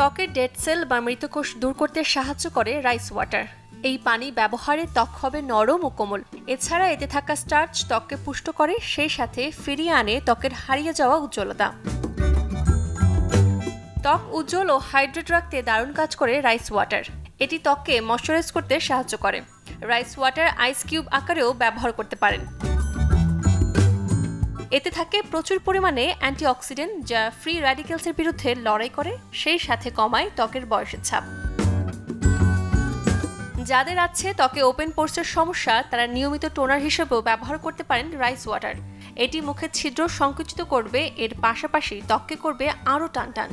ত্বকের dead cell বা মৃতকোষ দূর করতে সাহায্য করে রাইস ওয়াটার। এই পানি ব্যবহারে ত্বক হবে নরম ও কোমল। এছাড়া এতে থাকা স্টার্চ ত্বককে পুষ্ট করে, সেই সাথে ফিরিয়ে আনে ত্বকের হারিয়ে যাওয়া উজ্জ্বলতা। ত্বক উজ্জ্বল ও হাইড্রেট রাখতে দারুণ কাজ করে রাইস ওয়াটার। এটি ত্বককে ময়শ্চারাইজ করতে সাহায্য করে। রাইস ওয়াটার আইস কিউব আকারেও ব্যবহার করতে পারেন। এতে থাকে প্রচুর পরিমাণে অ্যান্টিঅক্সিডেন্ট, যা ফ্রি র্যাডিক্যালসের বিরুদ্ধে লড়াই করে, সেই সাথে কমায় ত্বকের বয়সের ছাপ। যাদের আছে ত্বকে ওপেন পোরসের সমস্যা, তারা নিয়মিত টোনার হিসেবেও ব্যবহার করতে পারেন রাইস ওয়াটার। এটি মুখের ছিদ্র সংকুচিত করবে, এর পাশাপাশি ত্বককে করবে আরও টানটান।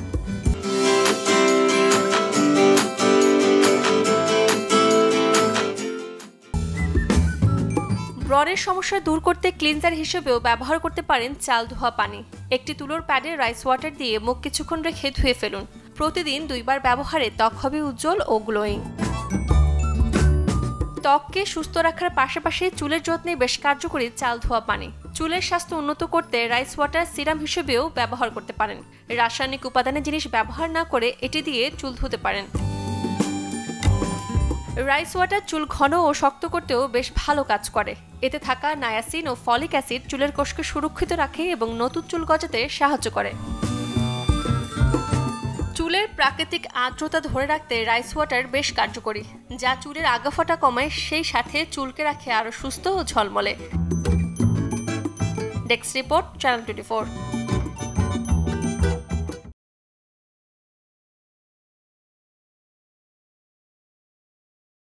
ব্রণের সমস্যা দূর করতে ক্লিনজার হিসেবেও ব্যবহার করতে পারেন চাল ধোয়া পানি। একটি তুলোর প্যাডে রাইস ওয়াটার দিয়ে মুখ কিছুক্ষণ রেখে ধুয়ে ফেলুন। প্রতিদিন 2 বার ব্যবহারে ত্বক হবে উজ্জ্বল ও গ্লোয়িং। ত্বককে সুস্থ রাখার পাশাপাশি চুলের যত্নে বেশ কার্যকরী চাল ধোয়া পানি। চুলের স্বাস্থ্য উন্নত করতে রাইস ওয়াটার সিরাম হিসেবেও ব্যবহার করতে পারেন। রাসায়নিক উপাদানের জিনিস ব্যবহার না করে এটি দিয়ে চুল ধুতে পারেন। রাইস ওয়াটার চুল ঘন ও শক্ত করতেও বেশ ভালো কাজ করে। এতে থাকা নায়াসিন ও ফলিক অ্যাসিড চুলের কোষকে সুরক্ষিত রাখে এবং নতুন চুল গজাতে সাহায্য করে। চুলের প্রাকৃতিক আর্দ্রতা ধরে রাখতে রাইস ওয়াটার বেশ কার্যকরী, যা চুলের আগাফাটা কমায়, সেই সাথে চুলকে রাখে আরও সুস্থ ও ঝলমলে। Desk report, channel 24।